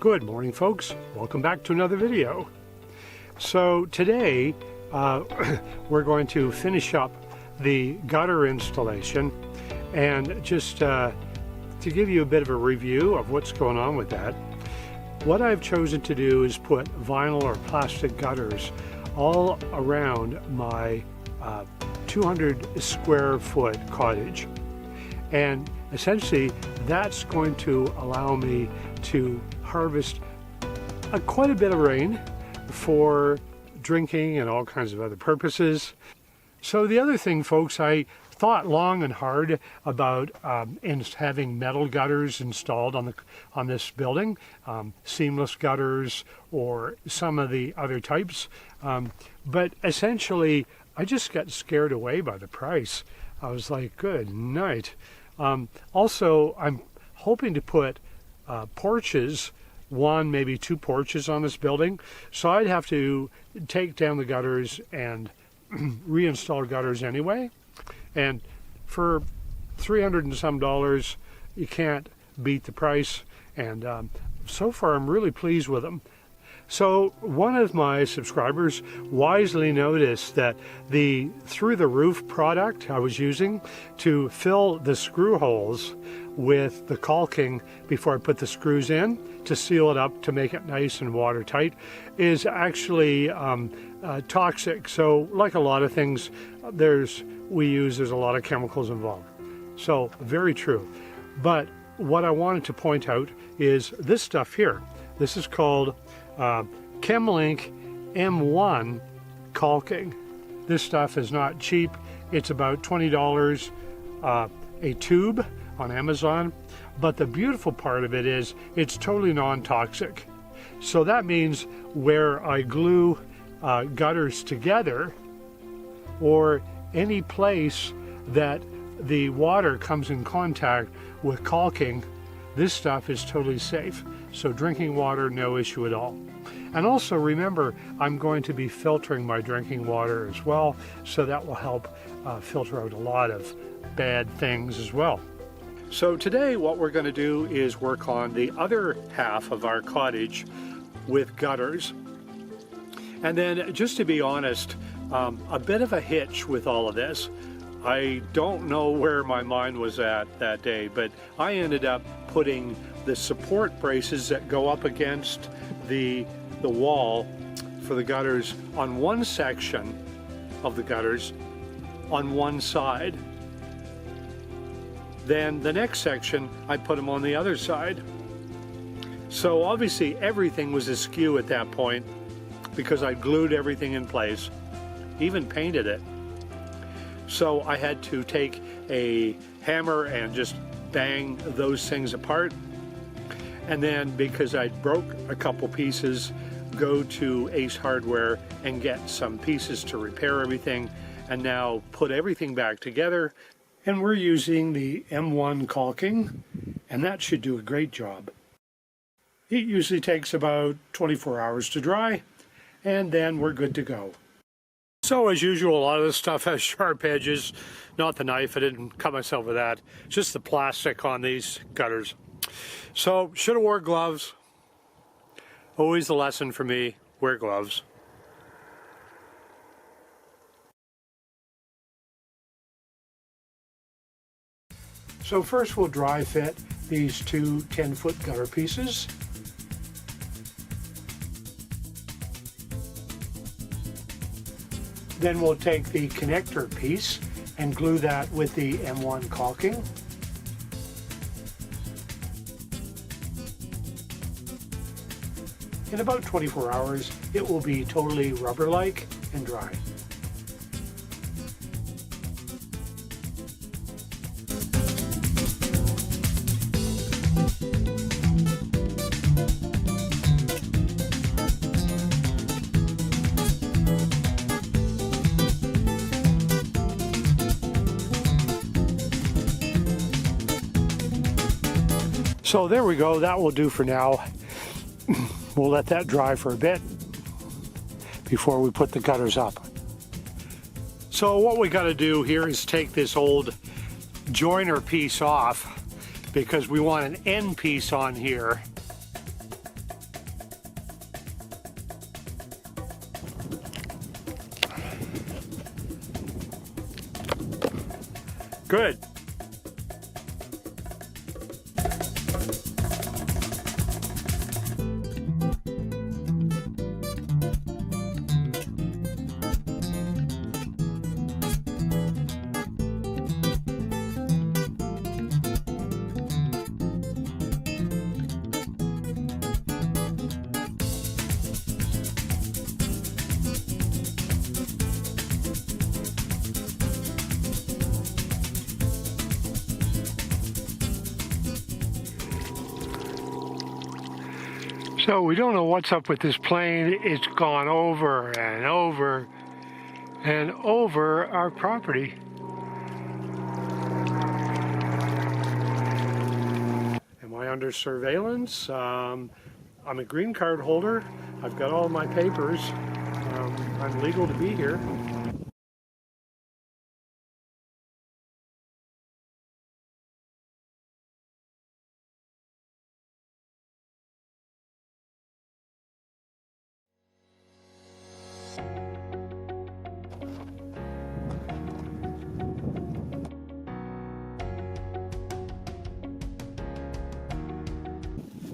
Good morning, folks. Welcome back to another video. So today we're going to finish up the gutter installation, and just to give you a bit of a review of what's going on with that, what I've chosen to do is put vinyl or plastic gutters all around my 200 square foot cottage, and essentially that's going to allow me to harvest quite a bit of rain for drinking and all kinds of other purposes. So the other thing, folks, I thought long and hard about having metal gutters installed on this building, seamless gutters or some of the other types, but essentially I just got scared away by the price. I was like, good night. Also, I'm hoping to put porches, one, maybe two porches on this building. So I'd have to take down the gutters and reinstall gutters anyway. And for $300 and some, you can't beat the price. And so far, I'm really pleased with them. So one of my subscribers wisely noticed that the through the roof product I was using to fill the screw holes with the caulking before I put the screws in to seal it up to make it nice and watertight is actually toxic. So like a lot of things there's a lot of chemicals involved. So very true. But what I wanted to point out is this stuff here. This is called Chemlink M1 Caulking. This stuff is not cheap. It's about $20 a tube on Amazon. But the beautiful part of it is it's totally non-toxic. So that means where I glue gutters together, or any place that the water comes in contact with caulking, this stuff is totally safe. So drinking water, no issue at all. And also remember, I'm going to be filtering my drinking water as well, so that will help filter out a lot of bad things as well. So today what we're going to do is work on the other half of our cottage with gutters. And then, just to be honest, a bit of a hitch with all of this. I don't know where my mind was at that day, but I ended up putting the support braces that go up against the wall for the gutters on one section of the gutters on one side. Then the next section, I put them on the other side. So obviously everything was askew at that point because I glued everything in place, even painted it. So I had to take a hammer and just bang those things apart. And then, because I broke a couple pieces, go to Ace Hardware and get some pieces to repair everything, and now put everything back together. And we're using the M1 Caulking, and that should do a great job. It usually takes about 24 hours to dry, and then we're good to go. So as usual, a lot of this stuff has sharp edges, not the knife. I didn't cut myself with that, just the plastic on these gutters. So should have wore gloves. Always the lesson for me, wear gloves. So first we'll dry fit these two 10-foot gutter pieces. Then we'll take the connector piece and glue that with the M1 caulking. In about 24 hours, it will be totally rubber-like and dry. So there we go, that will do for now. We'll let that dry for a bit before we put the gutters up. So what we got to do here is take this old joiner piece off because we want an end piece on here Good. So we don't know what's up with this plane. It's gone over and over and over our property. Am I under surveillance? I'm a green card holder. I've got all my papers. I'm legal to be here.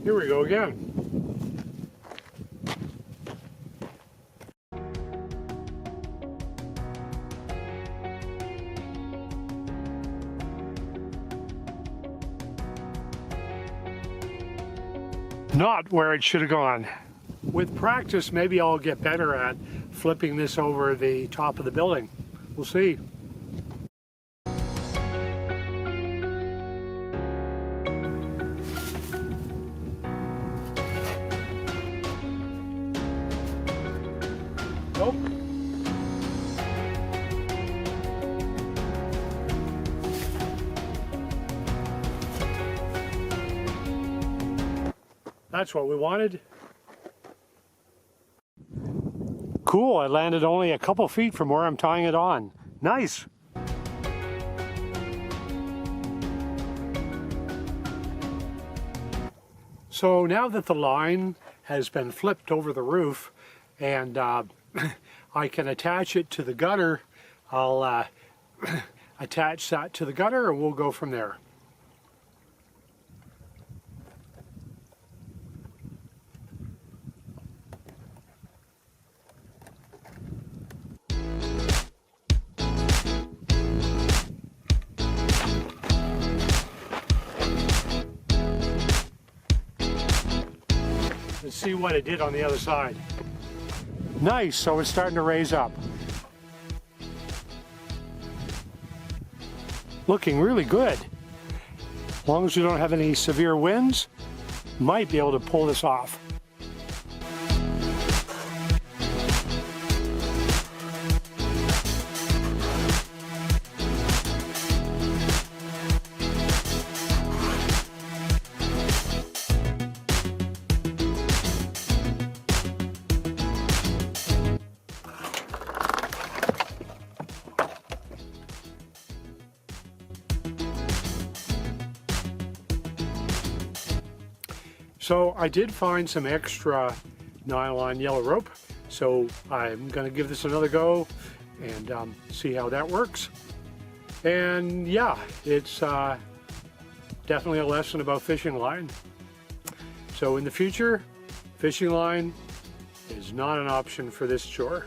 Here we go again. Not where it should have gone. With practice, maybe I'll get better at flipping this over the top of the building. We'll see. Nope. That's what we wanted. Cool, I landed only a couple feet from where I'm tying it on. Nice. So now that the line has been flipped over the roof and I can attach it to the gutter, I'll attach that to the gutter and we'll go from there. Let's see what it did on the other side. Nice, so it's starting to raise up. Looking really good. As long as you don't have any severe winds, might be able to pull this off. So I did find some extra nylon yellow rope, so I'm going to give this another go and see how that works. And yeah, it's definitely a lesson about fishing line. So in the future, fishing line is not an option for this chore.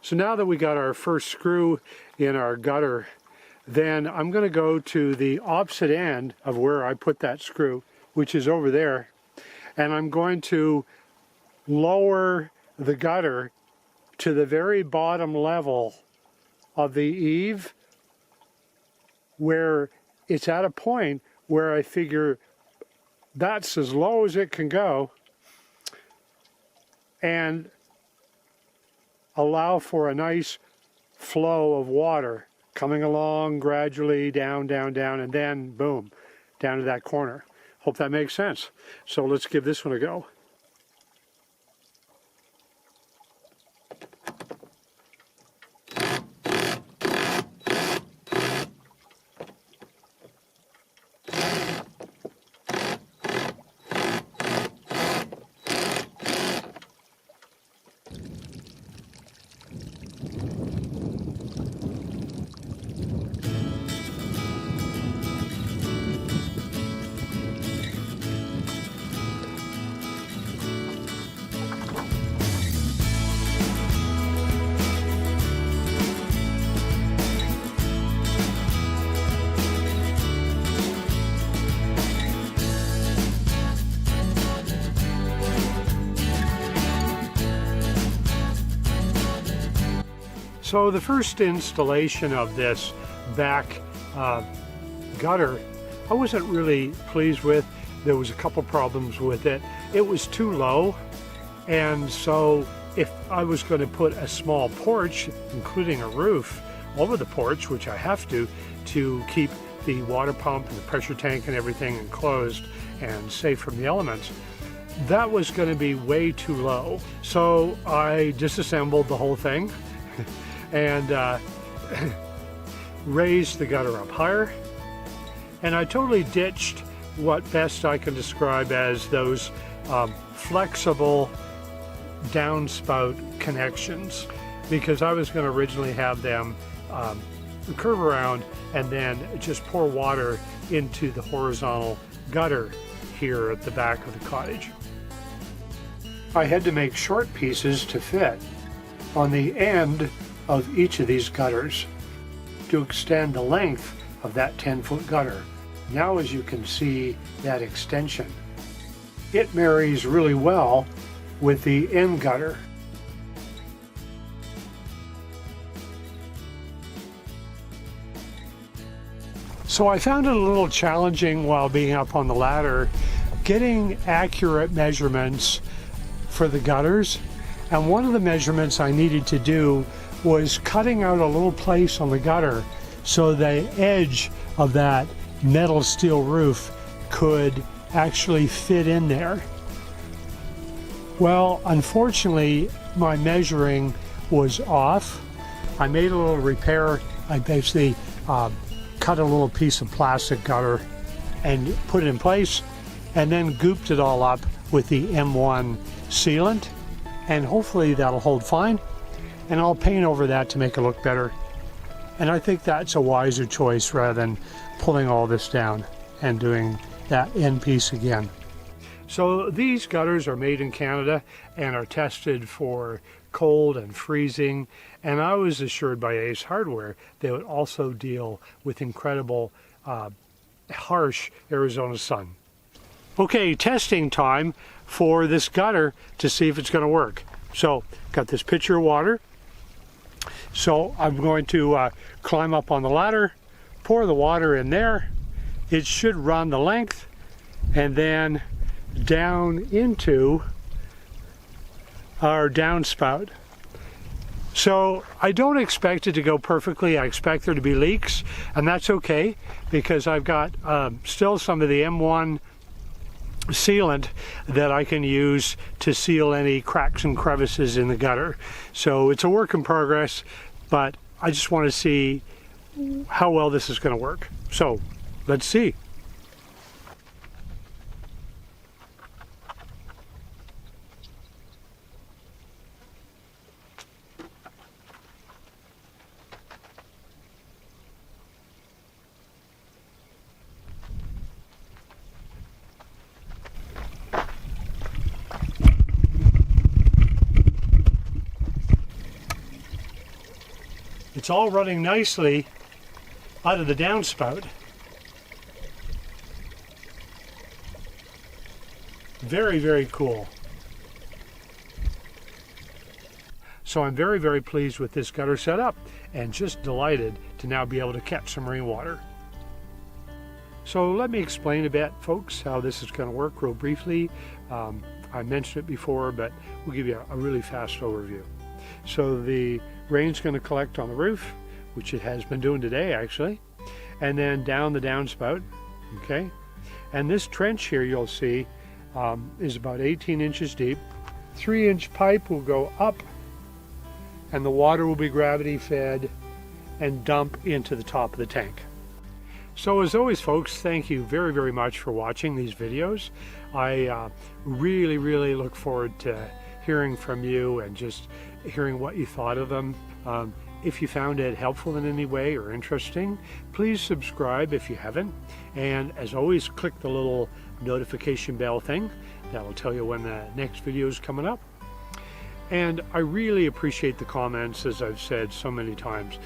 So now that we got our first screw in our gutter, then I'm going to go to the opposite end of where I put that screw, which is over there, and I'm going to lower the gutter to the very bottom level of the eave, where it's at a point where I figure that's as low as it can go, and allow for a nice flow of water coming along gradually down, down, down, and then boom, down to that corner. Hope that makes sense. So let's give this one a go. So the first installation of this back gutter, I wasn't really pleased with. There was a couple problems with it. It was too low, and so if I was going to put a small porch, including a roof, over the porch, which I have to keep the water pump and the pressure tank and everything enclosed and safe from the elements, that was going to be way too low. So I disassembled the whole thing and raised the gutter up higher, and I totally ditched what best I can describe as those flexible downspout connections, because I was going to originally have them curve around and then just pour water into the horizontal gutter here at the back of the cottage. I had to make short pieces to fit on the end of each of these gutters to extend the length of that 10-foot gutter. Now, as you can see, that extension, it marries really well with the end gutter. So I found it a little challenging while being up on the ladder, getting accurate measurements for the gutters. And one of the measurements I needed to do was cutting out a little place on the gutter so the edge of that metal steel roof could actually fit in there. Well, unfortunately, my measuring was off. I made a little repair. I basically cut a little piece of plastic gutter and put it in place, and then gooped it all up with the M1 sealant, and hopefully that'll hold fine. And I'll paint over that to make it look better. And I think that's a wiser choice rather than pulling all this down and doing that end piece again. So these gutters are made in Canada and are tested for cold and freezing, and I was assured by Ace Hardware they would also deal with incredible harsh Arizona sun. Okay, testing time for this gutter to see if it's going to work. So got this pitcher of water. So I'm going to climb up on the ladder, pour the water in there. It should run the length and then down into our downspout. So I don't expect it to go perfectly. I expect there to be leaks, and that's okay because I've got still some of the M1 sealant that I can use to seal any cracks and crevices in the gutter. So it's a work in progress, but I just want to see how well this is going to work. So let's see. It's all running nicely out of the downspout. Very, very cool. So So I'm very, very pleased with this gutter setup and just delighted to now be able to catch some rainwater. So let me explain a bit, folks, how this is going to work real briefly. I mentioned it before, but we'll give you a really fast overview. So the rain's going to collect on the roof, which it has been doing today actually, and then down the downspout, okay? And this trench here you'll see is about 18 inches deep. 3-inch pipe will go up, and the water will be gravity fed and dump into the top of the tank. So as always, folks, thank you very, very much for watching these videos. I really, really look forward to hearing from you and just hearing what you thought of them. If you found it helpful in any way or interesting, please subscribe if you haven't. And as always, click the little notification bell thing. That will tell you when the next video is coming up. And I really appreciate the comments, as I've said so many times.